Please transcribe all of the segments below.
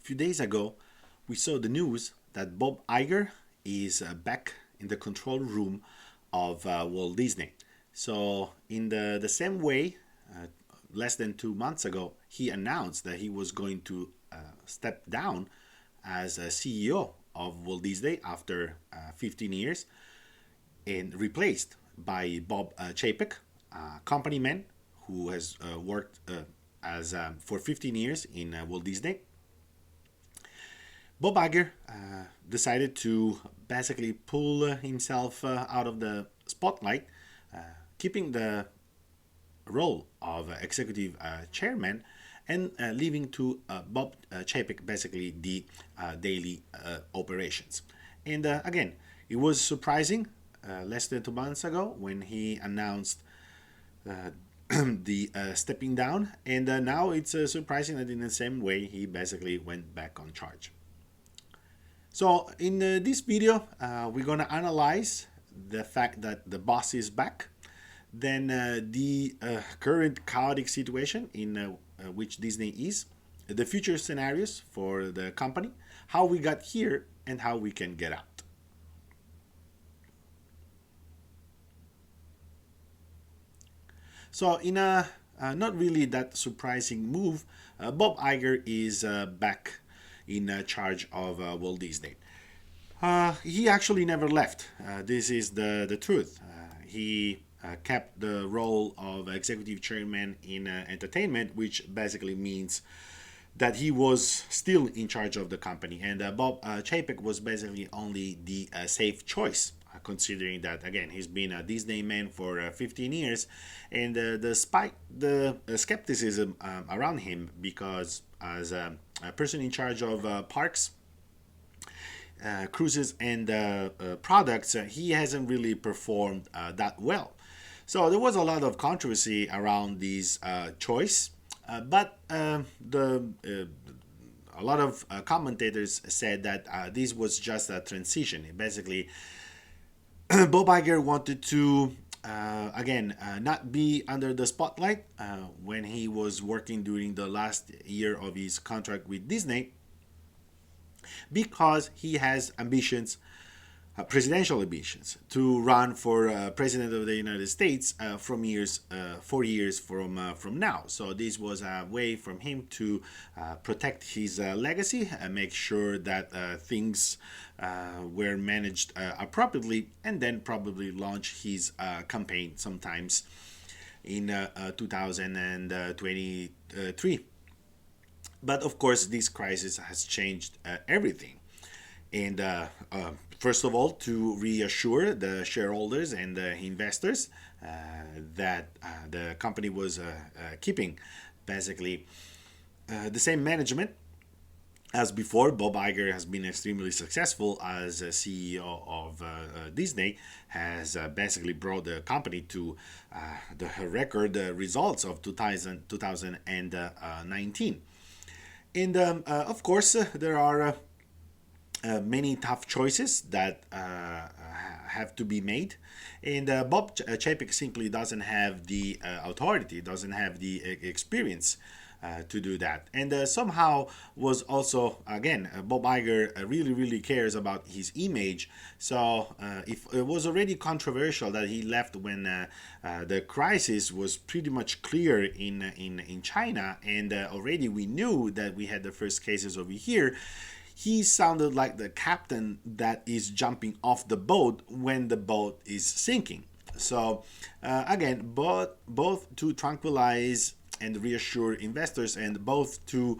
few days ago, we saw the news that Bob Iger is back in the control room of Walt Disney. So, in the same way, less than 2 months ago, he announced that he was going to step down as a CEO of Walt Disney after 15 years and replaced by Bob Chapek, a company man who has worked as for 15 years in Walt Disney. Bob Iger decided to basically pull himself out of the spotlight, uh, keeping the role of executive chairman and leaving to Bob Chapek basically the daily operations. And again, it was surprising less than 2 months ago when he announced uh, the stepping down, and now it's surprising that in the same way he basically went back on charge. So in this video, we're gonna analyze the fact that the boss is back, then the current chaotic situation in which Disney is, the future scenarios for the company, how we got here, and how we can get out. So in a not really that surprising move, Bob Iger is back in charge of Walt Disney. He actually never left. This is the truth. He kept the role of executive chairman in entertainment, which basically means that he was still in charge of the company. And Bob Chapek was basically only the safe choice, considering that, again, he's been a Disney man for 15 years. And despite the skepticism around him, because as a person in charge of parks, cruises and products, he hasn't really performed that well. So there was a lot of controversy around this choice, but a lot of commentators said that this was just a transition. Basically, Bob Iger wanted to again not be under the spotlight when he was working during the last year of his contract with Disney, because he has ambitions, presidential ambitions, to run for president of the United States from 4 years from now. So this was a way from him to protect his legacy and make sure that things were managed appropriately, and then probably launch his campaign sometimes in 2023. But of course, this crisis has changed everything. And first of all, to reassure the shareholders and the investors that the company was keeping basically the same management as before. Bob Iger has been extremely successful as a CEO of Disney, has basically brought the company to the record results of 2019. And of course, there are many tough choices that have to be made. And Bob Chapek simply doesn't have the authority, doesn't have the experience to do that. And somehow was also, again, Bob Iger really, really cares about his image. So if it was already controversial that he left when the crisis was pretty much clear in China, and already we knew that we had the first cases over here, he sounded like the captain that is jumping off the boat when the boat is sinking. So again, both to tranquilize and reassure investors, and both to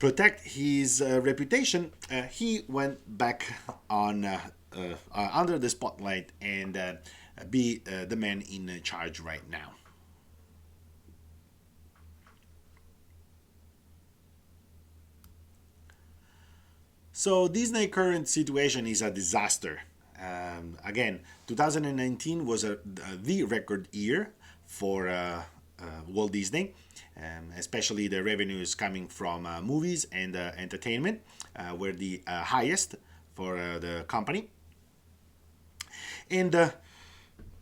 protect his reputation, he went back on under the spotlight and be the man in charge right now. So Disney current situation is a disaster. Again, 2019 was the record year for Walt Disney, especially the revenues coming from movies and entertainment were the highest for the company. And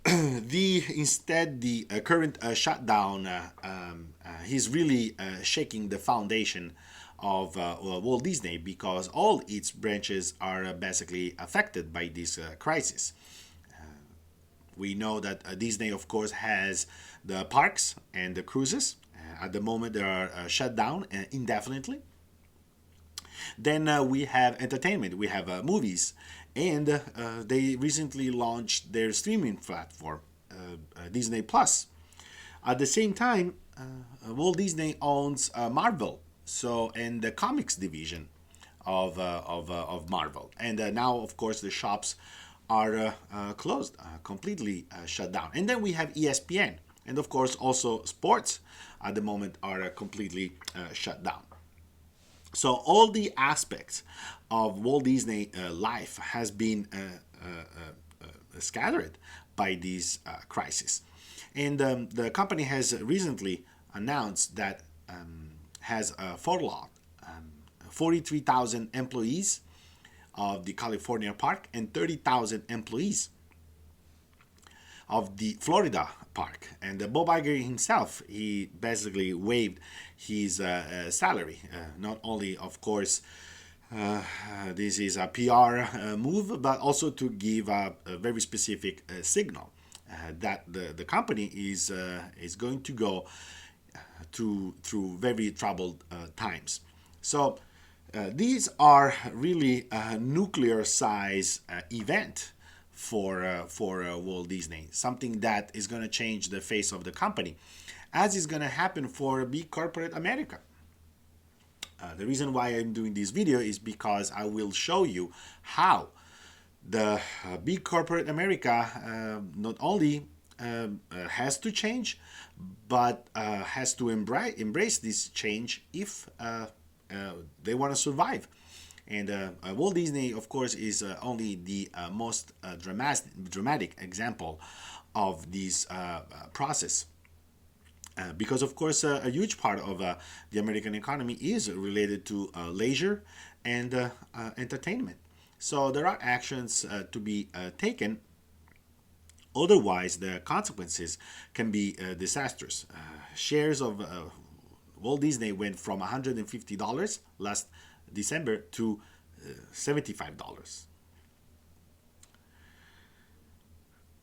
the current shutdown, he's really shaking the foundation of Walt Disney, because all its branches are basically affected by this crisis. We know that Disney, of course, has the parks and the cruises. At the moment, they are shut down indefinitely. Then we have entertainment, we have movies, and they recently launched their streaming platform, Disney Plus. At the same time, Walt Disney owns Marvel, so and the comics division of Marvel, and now of course the shops are closed, completely shut down. And then we have ESPN, and of course also sports at the moment are completely shut down. So all the aspects of Walt Disney life has been scattered by this crisis. And the company has recently announced that has furloughed 43,000 employees of the California park and 30,000 employees of the Florida park. And Bob Iger himself, he basically waived his salary. Not only, of course, this is a PR move, but also to give a very specific signal that the company is going to go through very troubled times. So these are really a nuclear size event for Walt Disney, something that is going to change the face of the company, as is going to happen for big corporate America. The reason why I'm doing this video is because I will show you how the big corporate America not only has to change, but has to embrace this change if they want to survive. And Walt Disney, of course, is only the most dramatic example of this process. Because, of course, a huge part of the American economy is related to leisure and entertainment. So there are actions to be taken. Otherwise, the consequences can be disastrous. Shares of Walt Disney went from $150 last December to $75.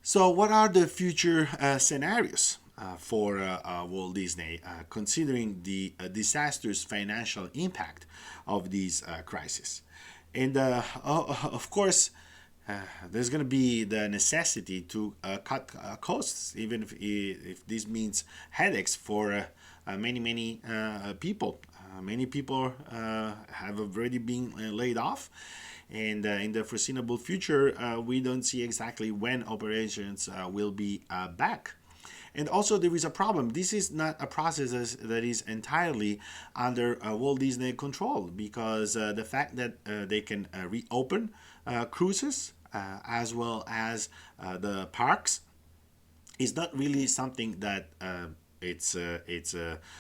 So, what are the future scenarios for Walt Disney, considering the disastrous financial impact of this crisis? And of course, there's going to be the necessity to cut costs, even if this means headaches for many people. Many people have already been laid off, and in the foreseeable future, we don't see exactly when operations will be back. And also, there is a problem. This is not a process that is entirely under Walt Disney control, because the fact that they can reopen cruises as well as the parks is not really something that it's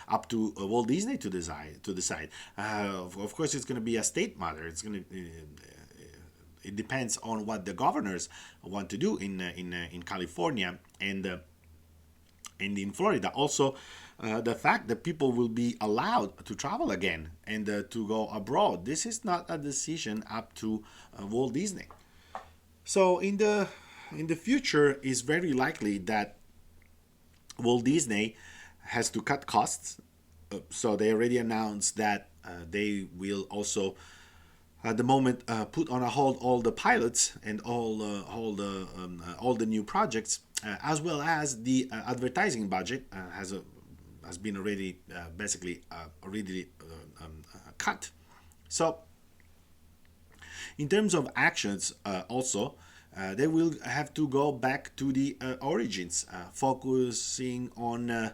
up to Walt Disney to decide. Of course, it's going to be a state matter. It depends on what the governors want to do in California and in Florida. Also, the fact that people will be allowed to travel again and to go abroad. This is not a decision up to Walt Disney. So in the future, it's very likely that Walt Disney has to cut costs. So they already announced that they will also, at the moment, put on a hold all the pilots and all the new projects, as well as the advertising budget has been already basically already cut. So in terms of actions, also, they will have to go back to the origins, focusing on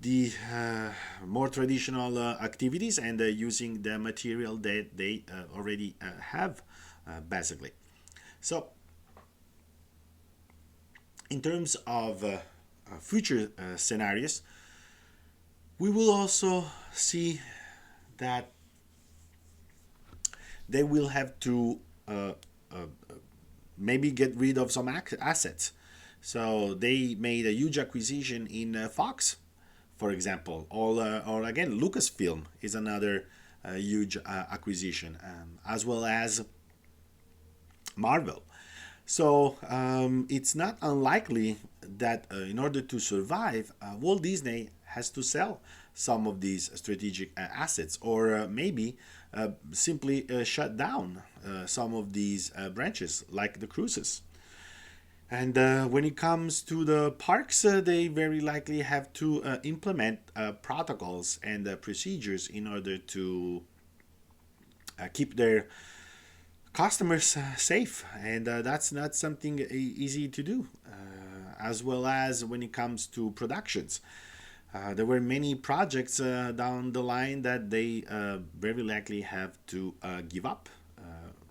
the more traditional activities and using the material that they already have, basically. So, in terms of future scenarios, we will also see that they will have to maybe get rid of some assets. So they made a huge acquisition in Fox, for example, or again Lucasfilm is another huge acquisition, as well as Marvel. So it's not unlikely that in order to survive, Walt Disney has to sell some of these strategic assets, or maybe simply shut down some of these branches, like the cruises. And when it comes to the parks, they very likely have to implement protocols and procedures in order to keep their customers safe, and that's not something easy to do. As well as when it comes to productions, there were many projects down the line that they very likely have to give up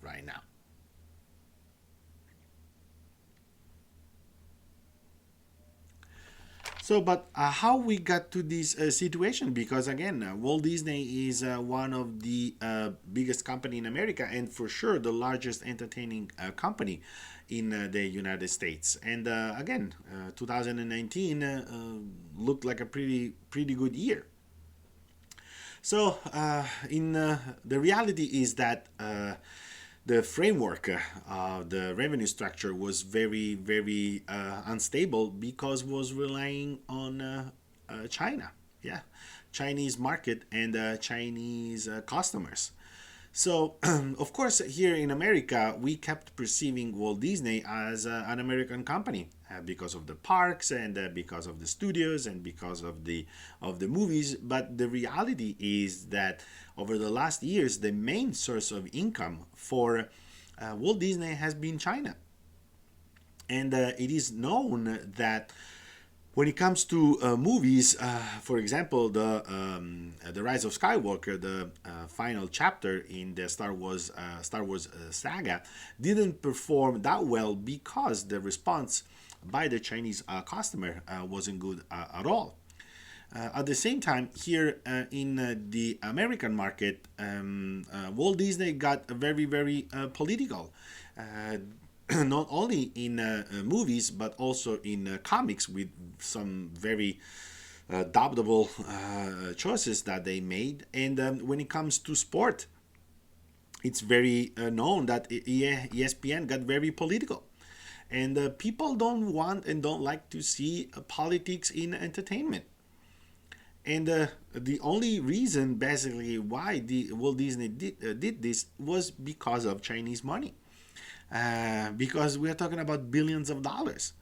right now. So, but how we got to this situation? Because again, Walt Disney is one of the biggest company in America, and for sure the largest entertaining company in the United States. And again, 2019 looked like a pretty good year. So, in the reality is that the framework, the revenue structure was very unstable because was relying on China, yeah, Chinese market and Chinese customers. So, of course, here in America, we kept perceiving Walt Disney as an American company because of the parks and because of the studios and because of the movies. But the reality is that over the last years, the main source of income for Walt Disney has been China, and it is known that when it comes to movies, for example, the Rise of Skywalker, the final chapter in the Star Wars saga, didn't perform that well because the response by the Chinese customer wasn't good at all. At the same time, here in the American market, Walt Disney got very political. Uh, Not only in movies but also in comics, with some very doubtable choices that they made. And when it comes to sport, it's very known that ESPN got very political. And people don't want and don't like to see politics in entertainment. And the only reason, basically, why the Walt Disney did this was because of Chinese money. Because we are talking about billions of dollars.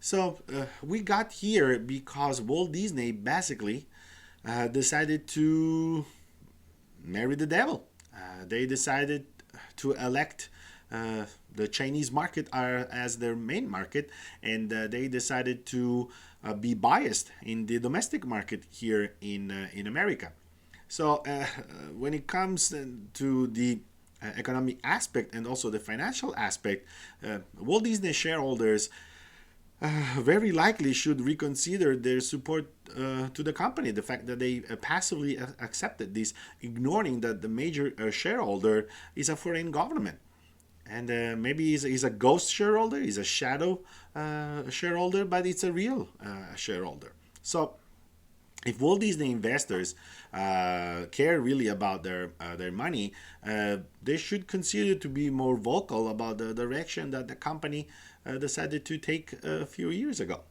So we got here because Walt Disney basically decided to marry the devil. They decided to elect the Chinese market as their main market, and they decided to be biased in the domestic market here in America. So when it comes to the economic aspect and also the financial aspect, Walt Disney shareholders very likely should reconsider their support to the company. The fact that they passively accepted this, ignoring that the major shareholder is a foreign government. And maybe he's a ghost shareholder, he's a shadow shareholder, but it's a real shareholder. So if Walt Disney investors care really about their money, they should consider to be more vocal about the direction that the company decided to take a few years ago,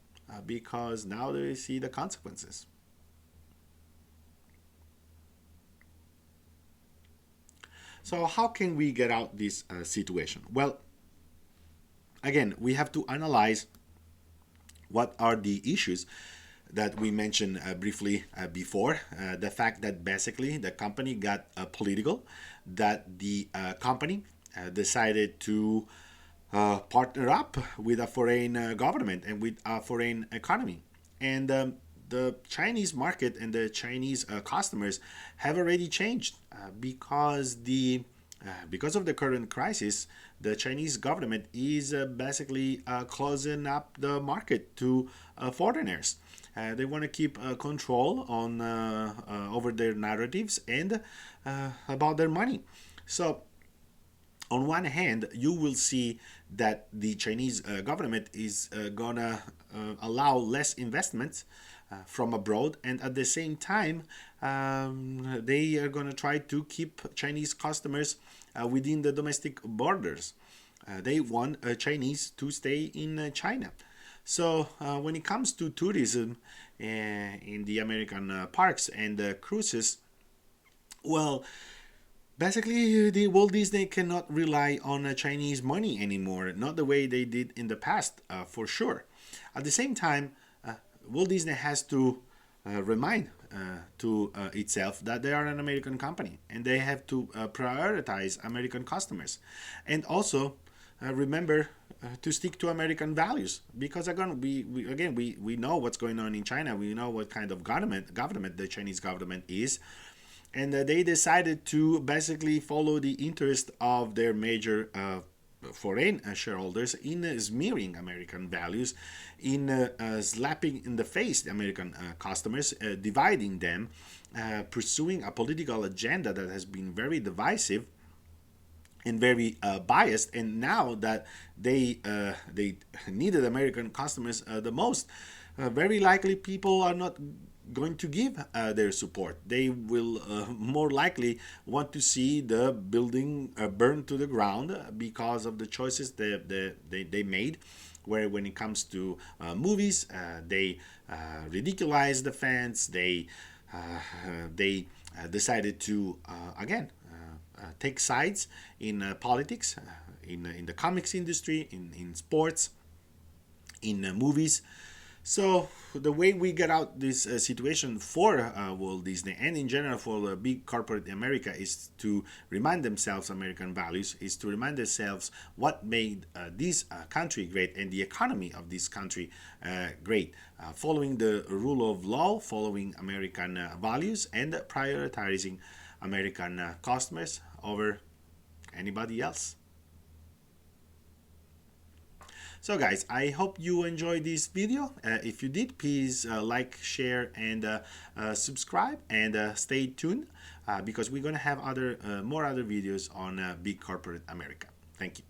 because now they see the consequences. So how can we get out this situation? Well, again, we have to analyze what are the issues that we mentioned briefly before. The fact that basically the company got political, that the company decided to partner up with a foreign government and with a foreign economy. And the Chinese market and the Chinese customers have already changed because of the current crisis. The Chinese government is basically closing up the market to foreigners. They want to keep control on over their narratives and about their money. So on one hand, you will see that the Chinese government is gonna allow less investments from abroad, and at the same time, they are going to try to keep Chinese customers within the domestic borders. They want Chinese to stay in China. So when it comes to tourism in the American parks and cruises, well, basically, the Walt Disney cannot rely on Chinese money anymore, not the way they did in the past, for sure. At the same time, Walt Disney has to remind to itself that they are an American company and they have to prioritize American customers, and also remember to stick to American values, because again we know what's going on in China. We know what kind of government the Chinese government is, and they decided to basically follow the interest of their major foreign shareholders in smearing American values, in slapping in the face the American customers, dividing them, pursuing a political agenda that has been very divisive and very biased. And now that they needed American customers the most, very likely people are not going to give their support. They will more likely want to see the building burned to the ground because of the choices they made, where when it comes to movies, they ridiculize the fans. They decided to again take sides in politics, in the comics industry, in sports, in movies. So the way we get out this situation for Walt Disney and in general for the big corporate America is to remind themselves American values, is to remind themselves what made this country great and the economy of this country great, following the rule of law, following American values, and prioritizing American customers over anybody else. So guys, I hope you enjoyed this video. If you did, please like, share, and subscribe, and stay tuned because we're gonna have more other videos on big corporate America. Thank you.